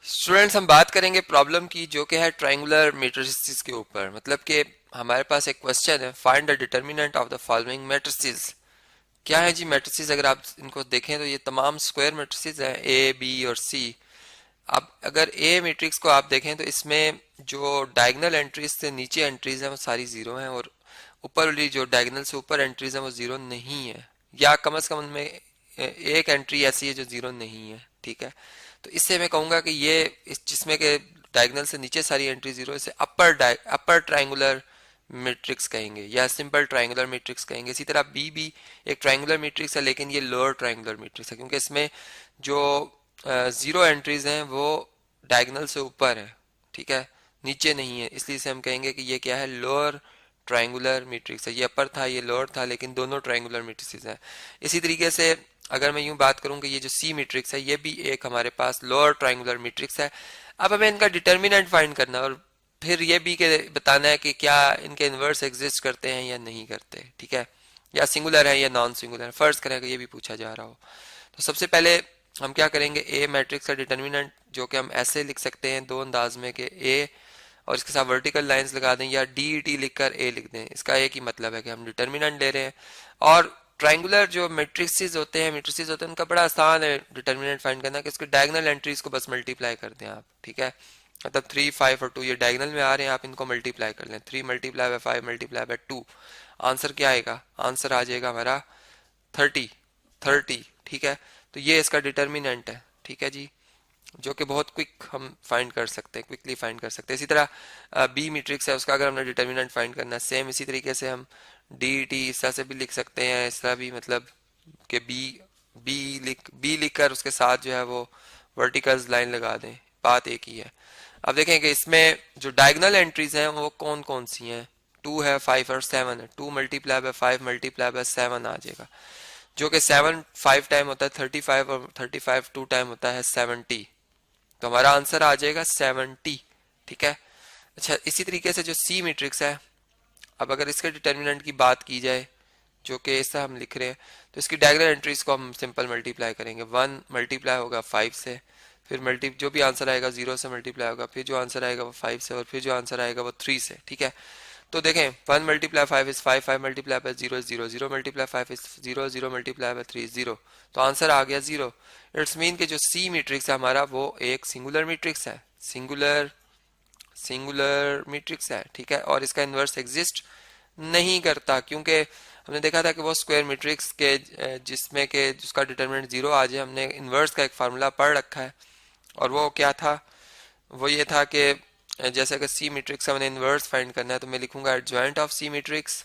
Students, हम बात करेंगे प्रॉब्लम की जो कि है ट्रायंगुलर मैट्रिसेस के ऊपर। मतलब कि हमारे पास एक क्वेश्चन है, find the determinant of the following matrices. क्या है जी मैट्रिसेस? अगर आप इनको देखें तो ये तमाम स्क्वायर मैट्रिसेस हैं, ए बी और सी। अब अगर ए मैट्रिक्स को आप देखें तो इसमें जो डायगोनल एंट्रीज से नीचे एंट्रीज हैं वो सारी जीरो हैं, और ऊपर वाली जो डायगोनल से ऊपर एंट्रीज हैं वो जीरो नहीं है, या कम से कम उनमें एक एंट्री ऐसी है जो जीरो नहीं है। ठीक है, तो इससे मैं कहूंगा कि ये इस जिसमें के डायगोनल से नीचे सारी एंट्री जीरो, इसे अपर ट्रायंगुलर मैट्रिक्स कहेंगे या सिंपल ट्रायंगुलर मैट्रिक्स कहेंगे। इसी तरह बी भी एक ट्रायंगुलर मैट्रिक्स है, लेकिन ये लोअर ट्रायंगुलर मैट्रिक्स है क्योंकि इसमें जो जीरो एंट्रीज हैं वो डायगोनल से ऊपर है। ठीक है, नीचे नहीं है, इसलिए इसे हम कहेंगे कि ये क्या है, लोअर ट्रायंगुलर मैट्रिक्स है। ये अपर था, ये लोअर था, लेकिन दोनों ट्रायंगुलर मैट्रिसेस हैं। इसी तरीके से अगर मैं यूं बात करूं कि ये जो सी मैट्रिक्स है ये भी एक हमारे पास लोअर ट्रायंगुलर मैट्रिक्स है। अब हमें इनका डिटर्मिनेंट फाइंड करना है और फिर ये भी के बताना है कि क्या इनके इन्वर्स एग्जिस्ट करते हैं या नहीं करते। ठीक है, या सिंगुलर है या नॉन सिंगुलर। फर्ज करें कि ये भी पूछा जा रहा हो, तो सबसे पहले हम क्या करेंगे, ए मैट्रिक्स का डिटर्मिनेंट जो कि हम ऐसे लिख सकते हैं दो अंदाज में, कि ए और इसके साथ वर्टिकल लाइंस लगा दें या डी टी लिखकर ए लिख दें। इसका एक ही मतलब है कि हम डिटर्मिनेंट ले रहे हैं। और ट्रायंगुलर जो मैट्रिसेस होते हैं उनका बड़ा आसान है डिटर्मिनेंट फाइंड करना, कि इसके डायगोनल एंट्रीज को बस मल्टीप्लाई कर दें आप। ठीक है, मतलब 3, 5 और 2 ये डायगोनल में आ रहे हैं, आप इनको मल्टीप्लाई कर लें। 3 multiply by 5 multiply by 2, answer क्या आएगा? आंसर आ जाएगा हमारा 30। 30, ठीक है, तो ये इसका डिटर्मिनेंट है। ठीक है जी, जो कि बहुत क्विक हम फाइंड कर सकते हैं, क्विकली फाइंड कर सकते हैं। इसी तरह बी मैट्रिक्स है, उसका अगर हमने डिटर्मिनेंट फाइंड करना है, सेम इसी तरीके से हम डी टी इस तरह से भी लिख सकते हैं। इस तरह भी, मतलब कि बी लिख कर उसके साथ जो है वो वर्टिकल्स लाइन लगा दें, बात एक ही है। अब देखें कि इसमें जो डायगोनल एंट्रीज हैं वो कौन कौन सी हैं। 2 है, 5 और 7 है। 2 मल्टीप्लाई बाय 5 मल्टीप्लाई बाय 7 आ जाएगा, जो कि 7 5 टाइम होता है 35, और 35 2 टाइम होता है 70। तो हमारा आंसर आ जाएगा 70। ठीक है, अच्छा, इसी तरीके से जो सी मैट्रिक्स है, अब अगर इसके डिटर्मिनेंट की बात की जाए जो कि ऐसा हम लिख रहे हैं, तो इसकी डायगोनल एंट्रीज को हम सिंपल मल्टीप्लाई करेंगे। 1 मल्टीप्लाई होगा 5 से, फिर जो भी आंसर आएगा 0 से मल्टीप्लाई होगा, फिर जो आंसर आएगा वो 5 से, और फिर जो आंसर आएगा वो 3 से। ठीक है, तो देखें 1 multiply 5 is 5, 5 multiply by 0 is 0, 0 multiply 5 is 0, 0 multiply by 3 is 0, तो आंसर आ गया 0। इट्स मीन कि जो सी मैट्रिक्स है हमारा वो एक सिंगुलर मैट्रिक्स है, सिंगुलर मैट्रिक्स है। ठीक है, और इसका इन्वर्स एग्जिस्ट नहीं करता, क्योंकि हमने देखा था कि वो स्क्वायर मैट्रिक्स के जिसमें के जिसका डिटरमिनेंट 0 आ जाए, हमने इन्वर्स का एक फार्मूला पढ़ रखा है, और वो क्या था, वो ये था कि जैसे कि सी मैट्रिक्स हमने इन्वर्स फाइंड करना है, तो मैं लिखूंगा adjoint of C matrix,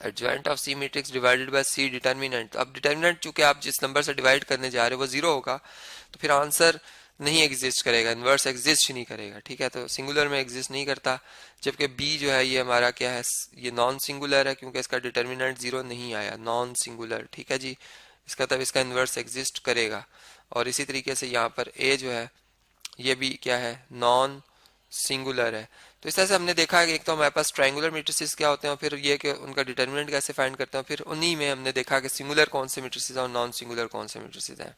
adjoint of C matrix divided by C determinant. अब डिटर्मिनेंट चूंकि आप जिस नंबर से डिवाइड करने जा रहे हो वो 0 होगा, तो फिर आंसर नहीं एग्जिस्ट करेगा, इन्वर्स एग्जिस्ट ही नहीं करेगा। ठीक है, तो सिंगुलर में एग्जिस्ट नहीं करता। जबकि बी जो है ये हमारा क्या है, ये नॉन सिंगुलर है क्योंकि इसका डिटर्मिनेंट 0 नहीं आया, नॉन सिंगुलर। ठीक है जी, इसका तब इसका इन्वर्स एग्जिस्ट करेगा। और इसी तरीके से यहाँ पर ए जो है ये भी क्या है, नॉन सिंगुलर है। तो इस तरह से हमने देखा कि एक तो हमारे पास ट्रायंगुलर मैट्रिसेस क्या होते हैं, और फिर ये कि उनका डिटर्मिनेंट कैसे फाइंड करते हैं, फिर उन्हीं में हमने देखा कि सिंगुलर कौन से मैट्रिसेस हैं और नॉन सिंगुलर कौन से मैट्रिसेस हैं।